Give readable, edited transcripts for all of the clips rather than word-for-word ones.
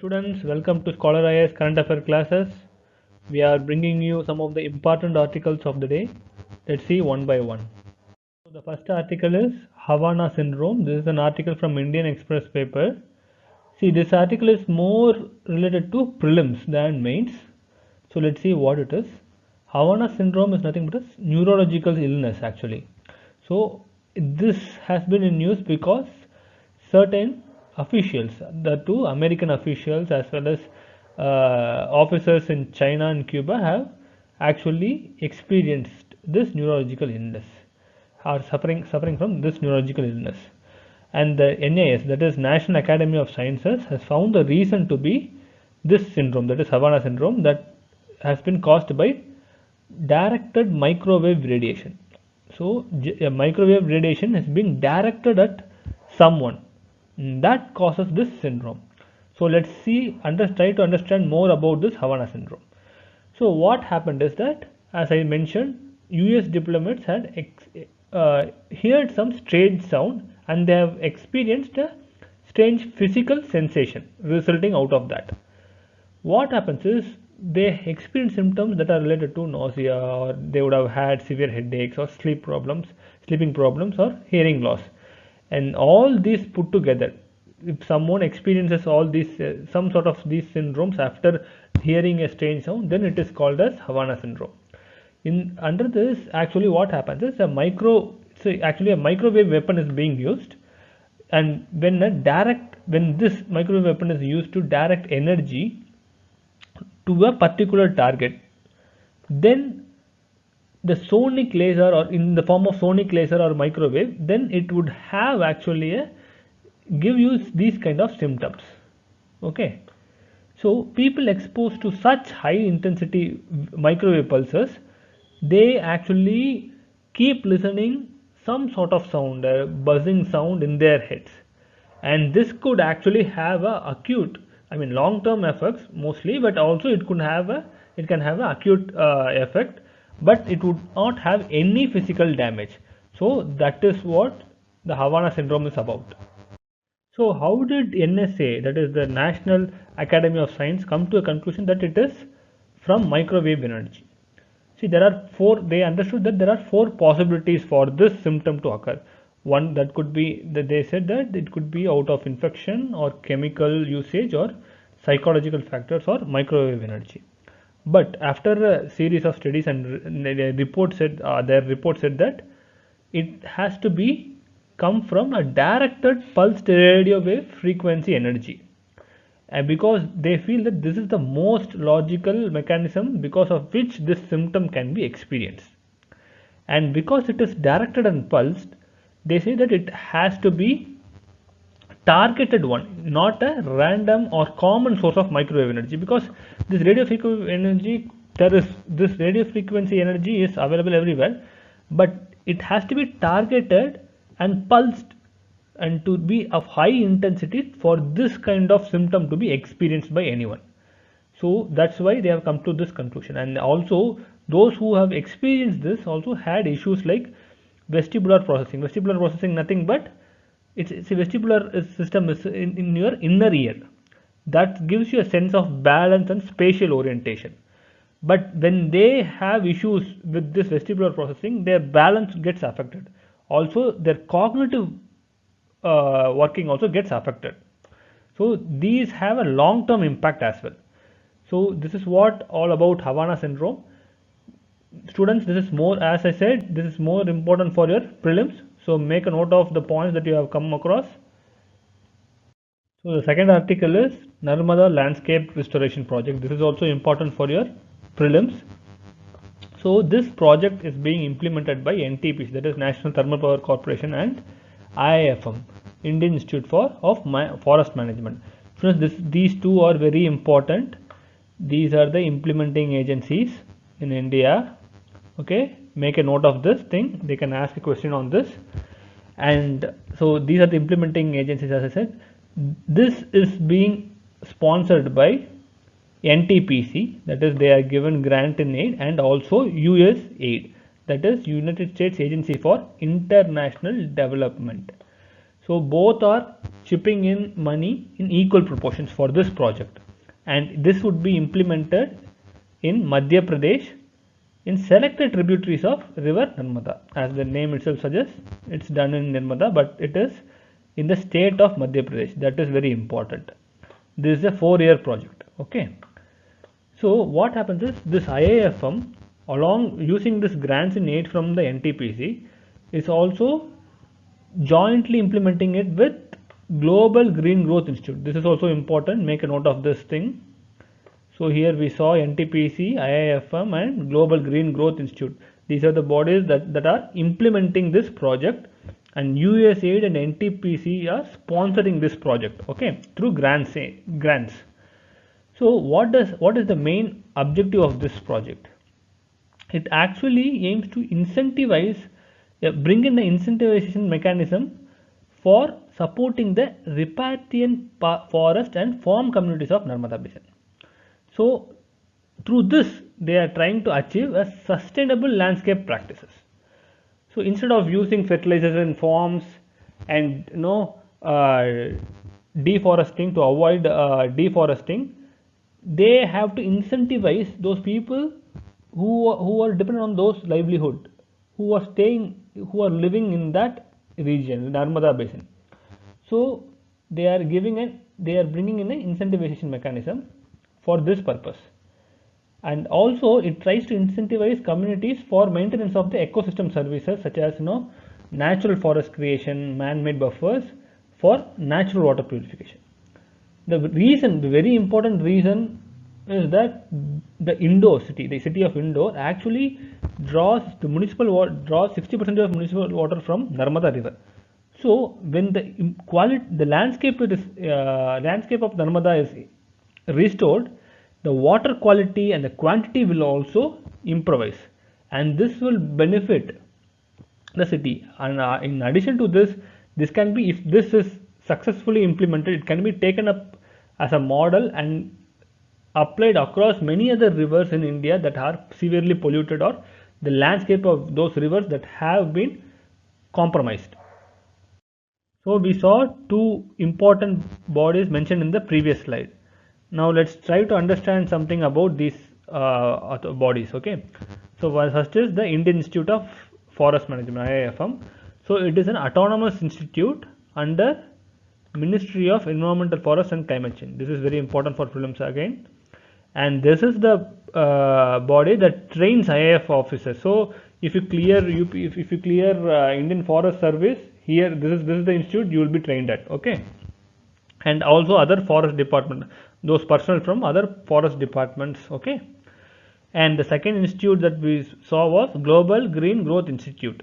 Students, welcome to Scholar IAS Current Affair classes. We are bringing you some of the important articles of the day. Let's see one by one. So the first article is Havana Syndrome. This is an article from Indian Express paper. See, this article is more related to prelims than mains. So let's see what it is. Havana Syndrome is nothing but a neurological illness actually. So this has been in news because certain officials, the two American officials as well as officers in China and Cuba have actually experienced this neurological illness, are suffering from this neurological illness. And the NIS, that is National Academy of Sciences, has found the reason to be this syndrome, that is Havana syndrome, that has been caused by directed microwave radiation. So a microwave radiation is being directed at someone that causes this syndrome. So let's see, try to understand more about this Havana syndrome. So what happened is that, as I mentioned, US diplomats had heard some strange sound and they have experienced a strange physical sensation resulting out of that. What happens is they experience symptoms that are related to nausea, or they would have had severe headaches or sleeping problems or hearing loss. And all these put together, if someone experiences all these some sort of these syndromes after hearing a strange sound, then it is called as Havana syndrome. Under this, actually what happens is a microwave weapon is being used, and when this microwave weapon is used to direct energy to a particular target, then the sonic laser, or in the form of sonic laser or microwave, then it would have actually give you these kind of symptoms. Okay, so people exposed to such high intensity microwave pulses, they actually keep listening some sort of sound, a buzzing sound in their heads, and this could actually have a acute, long-term effects mostly, but also it can have an acute effect, but it would not have any physical damage. So that is what the Havana syndrome is about. So how did NSA, that is the National Academy of Science, come to a conclusion that it is from microwave energy? See, they understood that there are four possibilities for this symptom to occur. One, that could be that they said that it could be out of infection or chemical usage or psychological factors or microwave energy. But after a series of studies and their report said that it has to be come from a directed pulsed radio wave frequency energy, and because they feel that this is the most logical mechanism because of which this symptom can be experienced. And because it is directed and pulsed, they say that it has to be targeted one, not a random or common source of microwave energy, because this radio frequency energy is available everywhere, but it has to be targeted and pulsed and to be of high intensity for this kind of symptom to be experienced by anyone. So that's why they have come to this conclusion. And also those who have experienced this also had issues like vestibular processing, nothing but it's a vestibular system is in your inner ear, that gives you a sense of balance and spatial orientation. But when they have issues with this vestibular processing, their balance gets affected, also their cognitive working also gets affected. So these have a long-term impact as well. So this is what all about Havana syndrome. Students, this is more, as I said, this is more important for your prelims, so make a note of the points that you have come across. So the second article is Narmada Landscape Restoration Project. This is also important for your prelims. So this project is being implemented by NTPC, that is National Thermal Power Corporation, and IIFM, Indian Institute of Forest Management. Students, these two are very important. These are the implementing agencies in India. Okay, make a note of this thing, they can ask a question on this. And so these are the implementing agencies, as I said. This is being sponsored by NTPC, that is they are given grant in aid, and also USAID, that is United States Agency for International Development. So both are chipping in money in equal proportions for this project, and this would be implemented in Madhya Pradesh in selected tributaries of river Narmada. As the name itself suggests, it's done in Narmada, but it is in the state of Madhya Pradesh. That is very important. This is a 4-year project. Okay. So what happens is this IAFM, along using this grants in aid from the NTPC, is also jointly implementing it with Global Green Growth Institute. This is also important. Make a note of this thing. So here we saw NTPC, IIFM and Global Green Growth Institute. These are the bodies that are implementing this project, and USAID and NTPC are sponsoring this project, okay, through grants. So what is the main objective of this project? It actually aims to incentivize, bring in the incentivization mechanism for supporting the riparian forest and farm communities of Narmada Basin. So through this, they are trying to achieve a sustainable landscape practices. So instead of using fertilizers in farms and deforesting to avoid deforesting, they have to incentivize those people who are dependent on those livelihood, who are living in that region, Narmada Basin. So they are bringing in an incentivization mechanism for this purpose, and also it tries to incentivize communities for maintenance of the ecosystem services such as natural forest creation, man-made buffers for natural water purification. The very important reason is that the city of Indore actually draws 60% of municipal water from Narmada river. So when the landscape of Narmada is restored, the water quality and the quantity will also improvise, and this will benefit the city. And in addition to this can be, if this is successfully implemented, it can be taken up as a model and applied across many other rivers in India that are severely polluted, or the landscape of those rivers that have been compromised. So we saw two important bodies mentioned in the previous slide. Now let's try to understand something about these bodies. Okay, so first is the Indian Institute of Forest Management, IIFM. So it is an autonomous institute under Ministry of Environmental, Forest and Climate Change. This is very important for prelims again, and this is the body that trains IAF officers. So if you clear Indian Forest Service, here this is the institute you will be trained at. Okay, and also other forest department, those personnel from other forest departments. Okay, and the second institute that we saw was Global Green Growth Institute.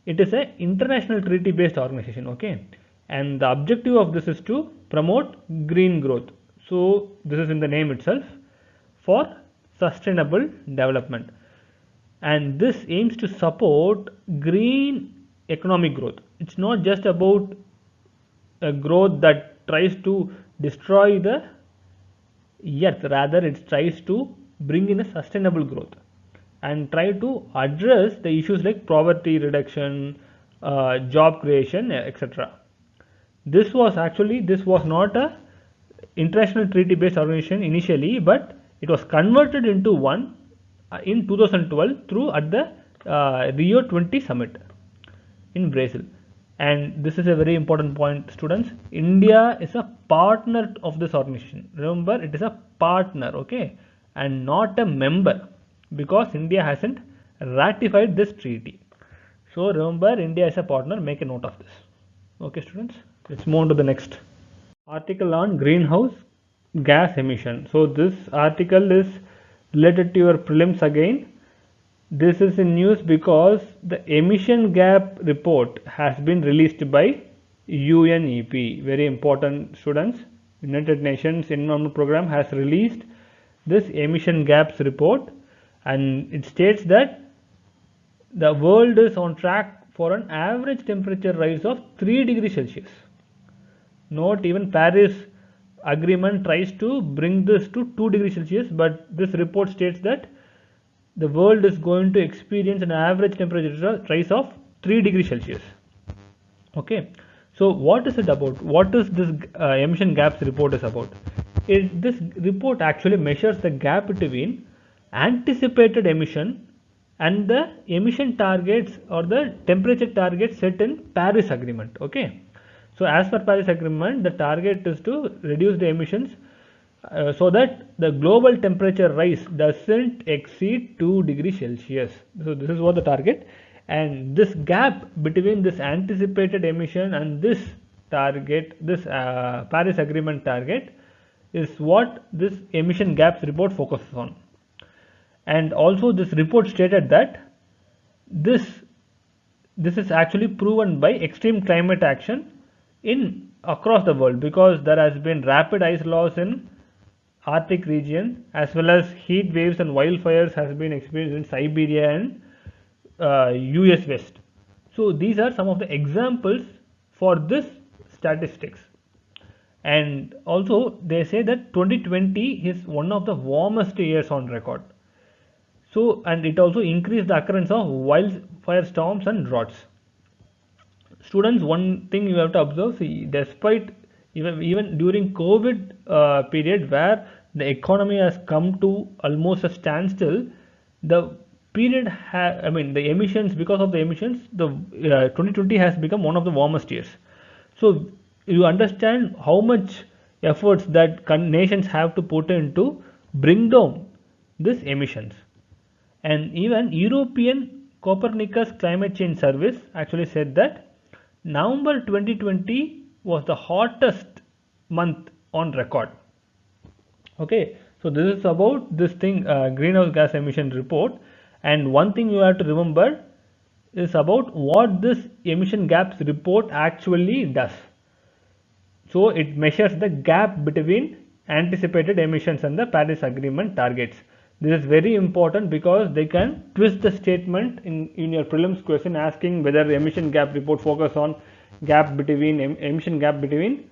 It is an international treaty based organization. Okay, and the objective of this is to promote green growth. So this is in the name itself, for sustainable development, and this aims to support green economic growth. It's not just about a growth that tries to destroy the earth, rather it tries to bring in a sustainable growth and try to address the issues like poverty reduction, job creation, etc. This was not a international treaty based organization initially, but it was converted into one in 2012 at the Rio 20 summit in Brazil. And this is a very important point, students. India is a partner of this organization. Remember, it is a partner, okay, and not a member, because India hasn't ratified this treaty. So remember, India is a partner. Make a note of this. Okay, students. Let's move on to the next article on greenhouse gas emission. So this article is related to your prelims again. This is in news because the emission gap report has been released by UNEP. Very important, students. United Nations Environment Program has released this emission gaps report, and it states that the world is on track for an average temperature rise of 3 degrees Celsius. Note, even Paris Agreement tries to bring this to 2 degrees Celsius, but this report states that the world is going to experience an average temperature rise of 3 degrees Celsius. Okay, So what is it about? What is this emission gaps report is about? This report actually measures the gap between anticipated emission and the emission targets or the temperature targets set in Paris Agreement. Okay. So as per Paris Agreement, the target is to reduce the emissions so that the global temperature rise doesn't exceed 2 degrees Celsius. So this is what the target, and this gap between this anticipated emission and this target, this Paris Agreement target, is what this emission gaps report focuses on. And also this report stated that this is actually proven by extreme climate action in across the world, because there has been rapid ice loss in Arctic region, as well as heat waves and wildfires has been experienced in Siberia and US West. So these are some of the examples for this statistics. And also they say that 2020 is one of the warmest years on record. So, and it also increased the occurrence of wildfire storms and droughts. Students, one thing you have to observe, see, despite even during COVID period where the economy has come to almost a standstill, the period the emissions, because of the emissions, the 2020 has become one of the warmest years. So you understand how much efforts that nations have to put in to bring down these emissions. And even European Copernicus Climate Change Service actually said that November 2020 was the hottest month on record. Okay, so this is about this thing, greenhouse gas emission report. And one thing you have to remember is about what this emission gaps report actually does. So it measures the gap between anticipated emissions and the Paris Agreement targets. This is very important because they can twist the statement in your prelims question asking whether the emission gap report focus on emission gap between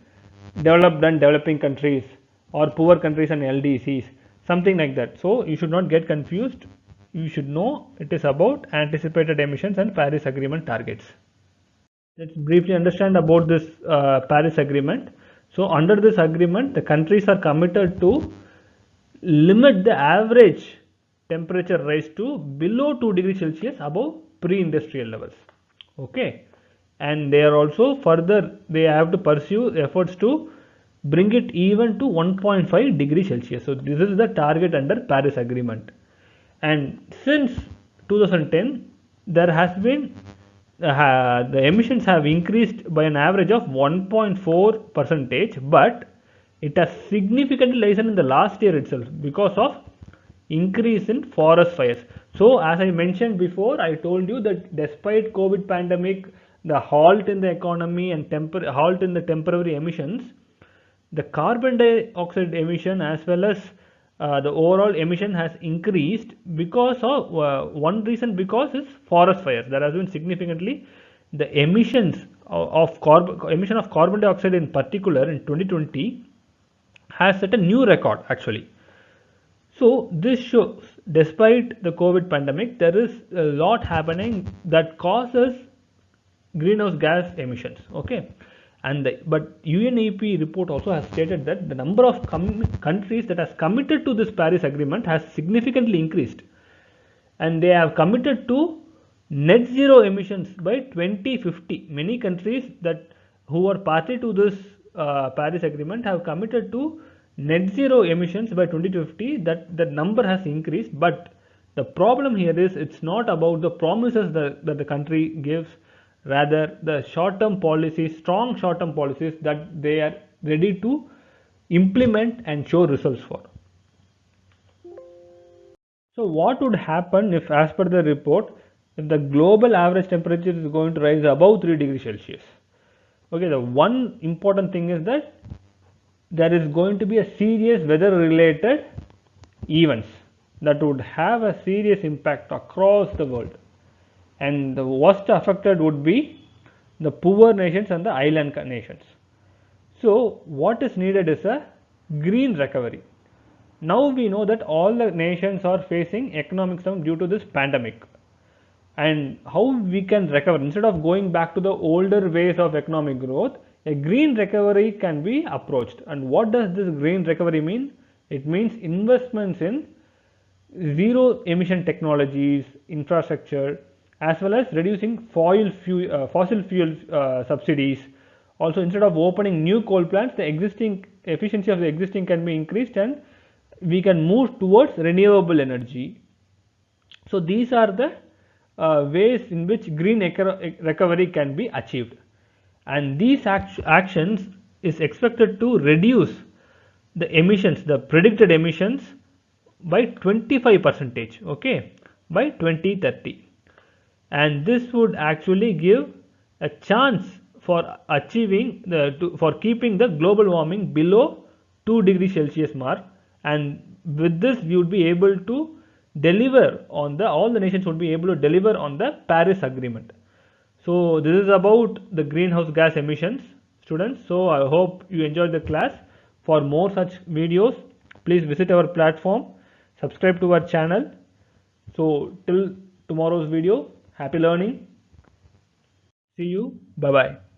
developed and developing countries or poor countries and LDCs, something like that. So you should not get confused. You should know it is about anticipated emissions and Paris Agreement targets. Let's briefly understand about this Paris Agreement. So under this agreement, the countries are committed to limit the average temperature rise to below 2 degrees Celsius above pre-industrial levels. Okay, and they are also further, they have to pursue efforts to bring it even to 1.5 degrees Celsius. So this is the target under Paris Agreement. And since 2010, there has been the emissions have increased by an average of 1.4%, but it has significantly risen in the last year itself because of increase in forest fires. So as I mentioned before, I told you that despite COVID pandemic, the halt in the economy and halt in the temporary emissions, the carbon dioxide emission as well as the overall emission has increased because of one reason, because is forest fires. There has been significantly the emissions of carbon dioxide in particular in 2020 has set a new record actually. So this shows despite the COVID pandemic, there is a lot happening that causes greenhouse gas emissions. Okay, and but UNEP report also has stated that the number of countries that has committed to this Paris Agreement has significantly increased, and they have committed to net zero emissions by 2050. Many countries who are party to this Paris Agreement have committed to net zero emissions by 2050. That number has increased, but the problem here is it's not about the promises that the country gives, rather the short-term policies, strong short-term policies that they are ready to implement and show results for. So what would happen if, as per the report, if the global average temperature is going to rise above 3 degrees Celsius? Okay, the one important thing is that there is going to be a serious weather related events that would have a serious impact across the world, and the worst affected would be the poor nations and the island nations. So what is needed is a green recovery. Now we know that all the nations are facing economic slump due to this pandemic. and how we can recover. Instead of going back to the older ways of economic growth, a green recovery can be approached. And what does this green recovery mean? It means investments in zero emission technologies, infrastructure, as well as reducing fossil fuel subsidies. Also, instead of opening new coal plants, the existing efficiency of the existing can be increased, and we can move towards renewable energy. So these are the ways in which green recovery can be achieved, and these actions is expected to reduce the emissions, the predicted emissions, by 25%, okay, by 2030. And this would actually give a chance for achieving for keeping the global warming below 2 degrees Celsius mark. And with this, we would be able to deliver on all the nations would be able to deliver on the Paris Agreement. So this is about the greenhouse gas emissions, students. So I hope you enjoyed the class. For more such videos, please visit our platform, subscribe to our channel. So till tomorrow's video, happy learning. See you. Bye bye.